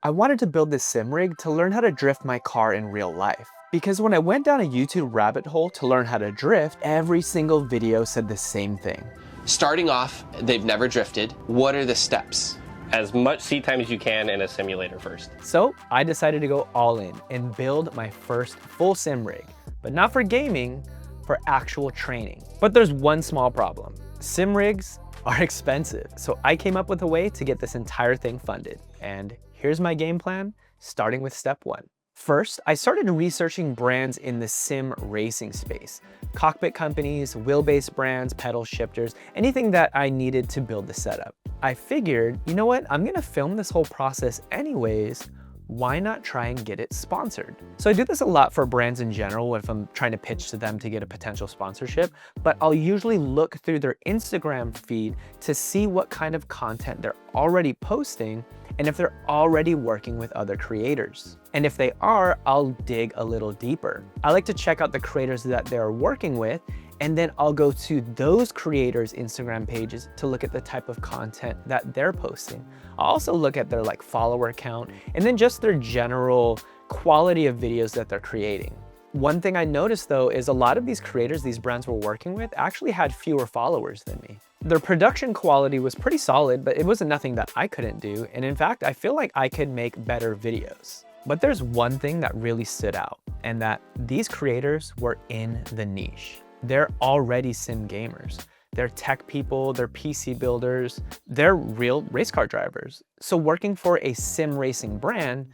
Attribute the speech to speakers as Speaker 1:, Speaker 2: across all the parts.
Speaker 1: I wanted to build this sim rig to learn how to drift my car in real life. Because when I went down a YouTube rabbit hole to learn how to drift, every single video said the same thing.
Speaker 2: Starting off, they've never drifted. What are the steps?
Speaker 3: As much seat time as you can in a simulator first.
Speaker 1: So I decided to go all in and build my first full sim rig, but not for gaming, for actual training. But there's one small problem. Sim rigs are expensive. So I came up with a way to get this entire thing funded. And here's my game plan, starting with step one. First, I started researching brands in the sim racing space. Cockpit companies, wheelbase brands, pedal shifters, anything that I needed to build the setup. I figured, you know what, I'm gonna film this whole process anyways, why not try and get it sponsored? So I do this a lot for brands in general if I'm trying to pitch to them to get a potential sponsorship, but I'll usually look through their Instagram feed to see what kind of content they're already posting and if they're already working with other creators. And if they are, I'll dig a little deeper. I like to check out the creators that they're working with, and then I'll go to those creators' Instagram pages to look at the type of content that they're posting. I'll also look at their follower count, and then just their general quality of videos that they're creating. One thing I noticed though is a lot of these creators these brands were working with actually had fewer followers than me. Their production quality was pretty solid, but it wasn't nothing that I couldn't do. And in fact, I feel like I could make better videos. But there's one thing that really stood out, and that these creators were in the niche. They're already sim gamers. They're tech people, they're PC builders, they're real race car drivers. So working for a sim racing brand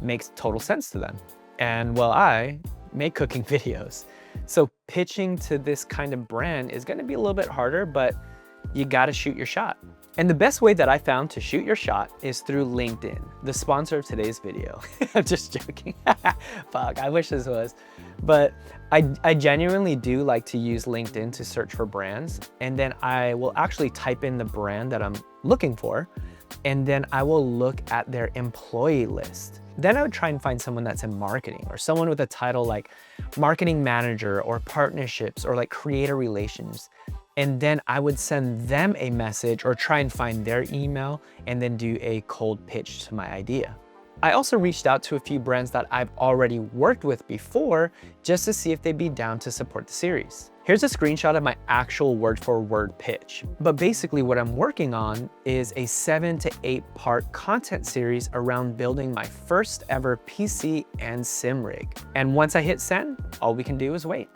Speaker 1: makes total sense to them. And well, I make cooking videos. So pitching to this kind of brand is gonna be a little bit harder, but you gotta shoot your shot. And the best way that I found to shoot your shot is through LinkedIn, the sponsor of today's video. I'm just joking. Fuck, I wish this was. But I genuinely do like to use LinkedIn to search for brands. And then I will actually type in the brand that I'm looking for. And then I will look at their employee list. Then I would try and find someone that's in marketing or someone with a title like marketing manager or partnerships or creator relations. And then I would send them a message or try and find their email and then do a cold pitch to my idea. I also reached out to a few brands that I've already worked with before just to see if they'd be down to support the series. Here's a screenshot of my actual word-for-word pitch. But basically what I'm working on is a 7 to 8 part content series around building my first ever PC and sim rig. And once I hit send, all we can do is wait.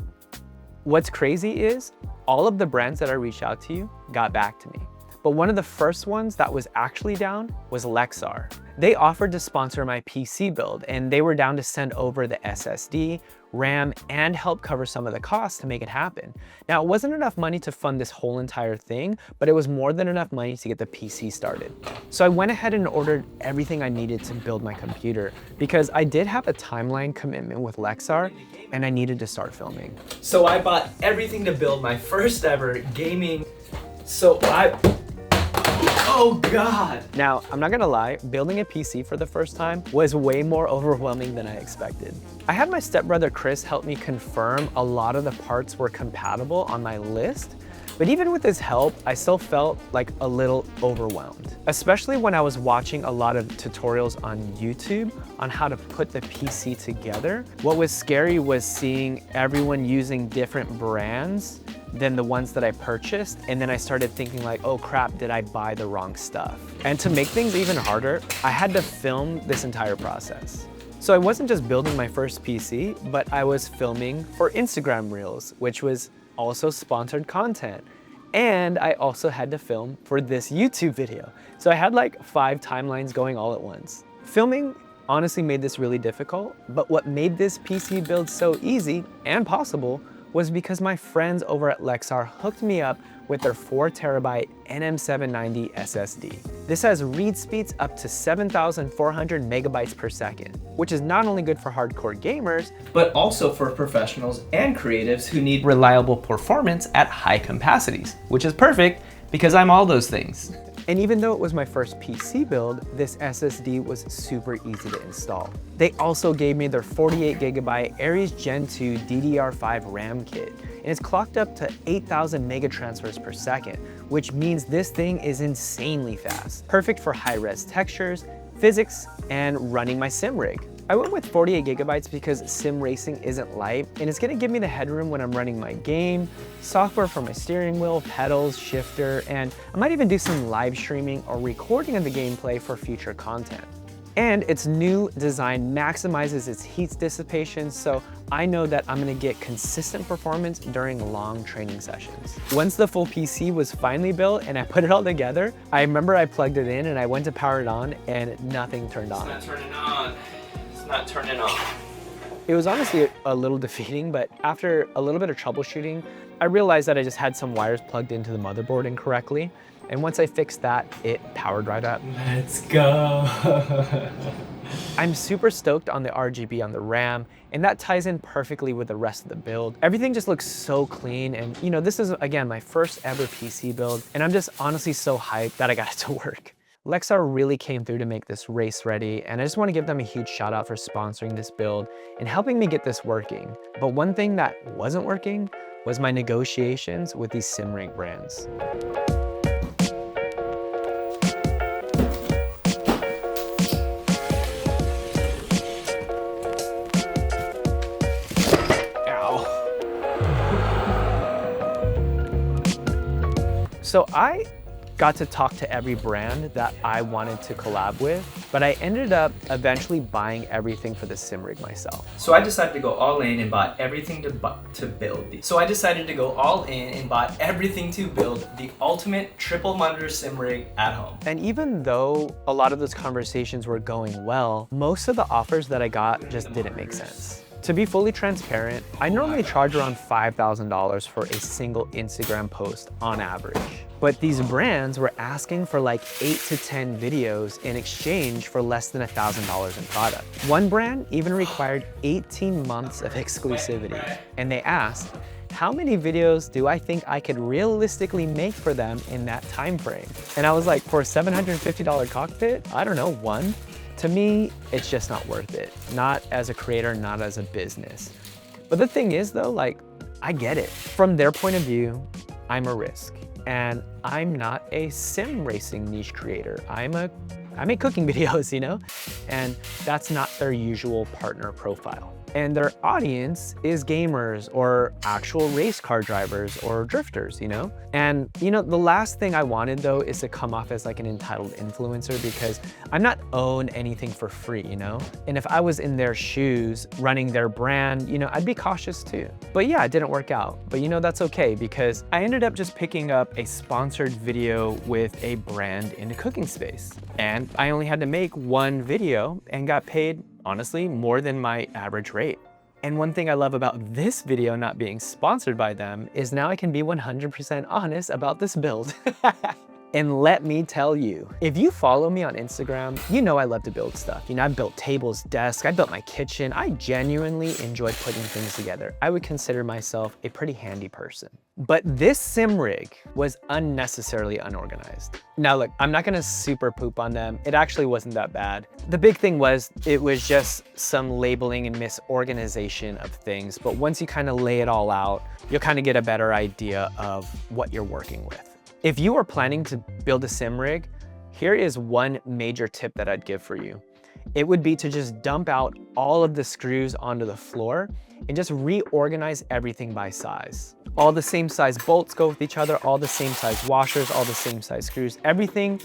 Speaker 1: What's crazy is all of the brands that I reached out to got back to me. But one of the first ones that was actually down was Lexar. They offered to sponsor my PC build, and they were down to send over the SSD, RAM, and help cover some of the costs to make it happen. Now, it wasn't enough money to fund this whole entire thing, but it was more than enough money to get the PC started. So I went ahead and ordered everything I needed to build my computer because I did have a timeline commitment with Lexar, and I needed to start filming. So I bought everything to build my first ever gaming. Oh God. Now, I'm not gonna lie, building a PC for the first time was way more overwhelming than I expected. I had my stepbrother Chris help me confirm a lot of the parts were compatible on my list, but even with his help, I still felt a little overwhelmed, especially when I was watching a lot of tutorials on YouTube on how to put the PC together. What was scary was seeing everyone using different brands than the ones that I purchased. And then I started thinking oh crap, did I buy the wrong stuff? And to make things even harder, I had to film this entire process. So I wasn't just building my first PC, but I was filming for Instagram Reels, which was also sponsored content. And I also had to film for this YouTube video. So I had 5 timelines going all at once. Filming honestly made this really difficult, but what made this PC build so easy and possible was because my friends over at Lexar hooked me up with their 4TB NM790 SSD. This has read speeds up to 7,400 megabytes per second, which is not only good for hardcore gamers, but also for professionals and creatives who need reliable performance at high capacities, which is perfect because I'm all those things. And even though it was my first PC build, this SSD was super easy to install. They also gave me their 48GB Aries Gen 2 DDR5 RAM kit, and it's clocked up to 8,000 megatransfers per second, which means this thing is insanely fast. Perfect for high-res textures, physics, and running my sim rig. I went with 48 gigabytes because sim racing isn't light, and it's gonna give me the headroom when I'm running my game, software for my steering wheel, pedals, shifter, and I might even do some live streaming or recording of the gameplay for future content. And its new design maximizes its heat dissipation, so I know that I'm gonna get consistent performance during long training sessions. Once the full PC was finally built and I put it all together, I remember I plugged it in and I went to power it on and nothing turned on.
Speaker 2: It's not turning on. It's not turning on.
Speaker 1: It was honestly a little defeating, but after a little bit of troubleshooting, I realized that I just had some wires plugged into the motherboard incorrectly. And once I fixed that, it powered right up.
Speaker 4: Let's go.
Speaker 1: I'm super stoked on the RGB on the RAM, and that ties in perfectly with the rest of the build. Everything just looks so clean, and you know, this is, again, my first ever PC build, and I'm just honestly so hyped that I got it to work. Lexar really came through to make this race ready, and I just want to give them a huge shout out for sponsoring this build and helping me get this working. But one thing that wasn't working was my negotiations with these sim rig brands. So I got to talk to every brand that I wanted to collab with, but I ended up eventually buying everything for the sim rig myself.
Speaker 4: So I decided to go all in and bought everything to build these. So I decided to go all in and bought everything to build the ultimate triple monitor sim rig at home.
Speaker 1: And even though a lot of those conversations were going well, most of the offers that I got just didn't make sense. To be fully transparent, I normally charge around $5,000 for a single Instagram post on average. But these brands were asking for like 8 to 10 videos in exchange for less than $1,000 in product. One brand even required 18 months of exclusivity. And they asked, how many videos do I think I could realistically make for them in that time frame? And I was like, for a $750 cockpit, I don't know, one. To me, it's just not worth it. Not as a creator, not as a business. But the thing is though, like, I get it. From their point of view, I'm a risk. And I'm not a sim racing niche creator. I make cooking videos, you know? And that's not their usual partner profile. And their audience is gamers or actual race car drivers or drifters, you know? And you know, the last thing I wanted though is to come off as like an entitled influencer, because I'm not owed anything for free, you know? And if I was in their shoes running their brand, you know, I'd be cautious too. But yeah, it didn't work out. But you know, that's okay, because I ended up just picking up a sponsored video with a brand in the cooking space. And I only had to make one video and got paid, honestly, more than my average rate. And one thing I love about this video not being sponsored by them is now I can be 100% honest about this build. And let me tell you, if you follow me on Instagram, you know I love to build stuff. You know, I built tables, desks, I built my kitchen. I genuinely enjoy putting things together. I would consider myself a pretty handy person. But this sim rig was unnecessarily unorganized. Now look, I'm not gonna super poop on them. It actually wasn't that bad. The big thing was, it was just some labeling and misorganization of things. But once you kind of lay it all out, you'll kind of get a better idea of what you're working with. If you are planning to build a sim rig, here is one major tip that I'd give for you. It would be to just dump out all of the screws onto the floor and just reorganize everything by size. All the same size bolts go with each other, all the same size washers, all the same size screws. Everything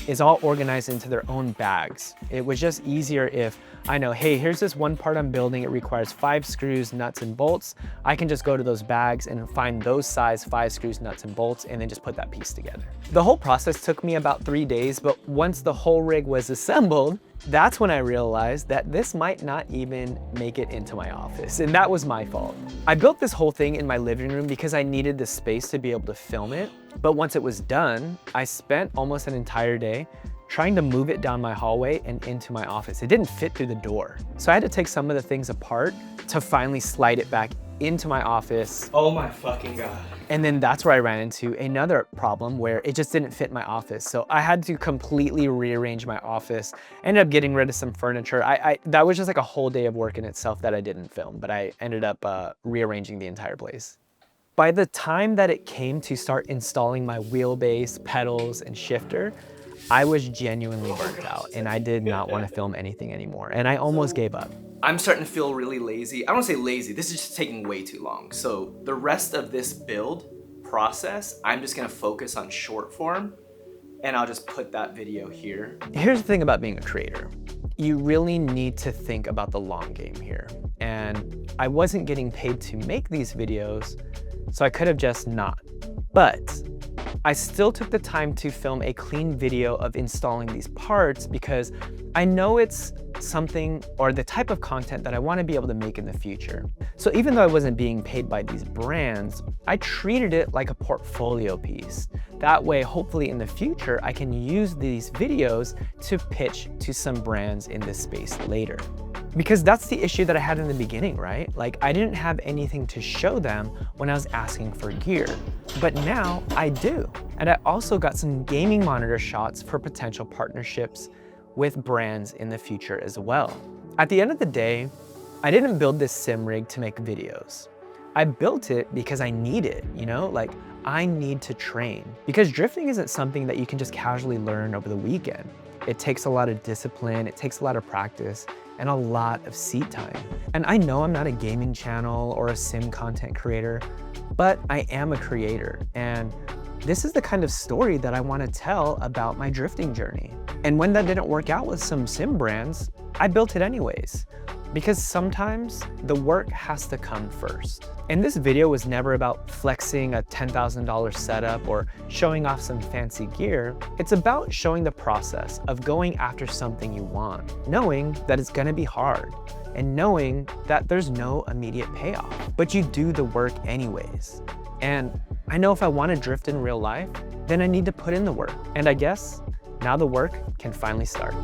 Speaker 1: is all organized into their own bags. It was just easier if I know, hey, here's this one part I'm building. It requires 5 screws, nuts, and bolts. I can just go to those bags and find those size 5 screws, nuts, and bolts, and then just put that piece together. The whole process took me about 3 days, but once the whole rig was assembled, that's when I realized that this might not even make it into my office, and that was my fault. I built this whole thing in my living room because I needed the space to be able to film it, but once it was done, I spent almost an entire day trying to move it down my hallway and into my office. It didn't fit through the door. So I had to take some of the things apart to finally slide it back into my office.
Speaker 4: Oh my fucking God.
Speaker 1: And then that's where I ran into another problem where it just didn't fit my office. So I had to completely rearrange my office. I ended up getting rid of some furniture. That was just like a whole day of work in itself that I didn't film, but I ended up rearranging the entire place. By the time that it came to start installing my wheelbase, pedals, and shifter, I was genuinely burnt out and I did not want to film anything anymore. And I almost gave up.
Speaker 4: I'm starting to feel really lazy. I don't want to say lazy, this is just taking way too long. So the rest of this build process, I'm just gonna focus on short form and I'll just put that video here.
Speaker 1: Here's the thing about being a creator. You really need to think about the long game here. And I wasn't getting paid to make these videos, so I could have just not. But I still took the time to film a clean video of installing these parts because I know it's something or the type of content that I want to be able to make in the future. So even though I wasn't being paid by these brands, I treated it like a portfolio piece. That way, hopefully in the future, I can use these videos to pitch to some brands in this space later. Because that's the issue that I had in the beginning, right? Like I didn't have anything to show them when I was asking for gear, but now I do. And I also got some gaming monitor shots for potential partnerships with brands in the future as well. At the end of the day, I didn't build this sim rig to make videos. I built it because I need it, you know? Like I need to train because drifting isn't something that you can just casually learn over the weekend. It takes a lot of discipline, it takes a lot of practice, and a lot of seat time. And I know I'm not a gaming channel or a sim content creator, but I am a creator. And this is the kind of story that I want to tell about my drifting journey. And when that didn't work out with some sim brands, I built it anyways. Because sometimes the work has to come first. And this video was never about flexing a $10,000 setup or showing off some fancy gear. It's about showing the process of going after something you want, knowing that it's gonna be hard, and knowing that there's no immediate payoff, but you do the work anyways. And I know if I wanna drift in real life, then I need to put in the work. And I guess now the work can finally start.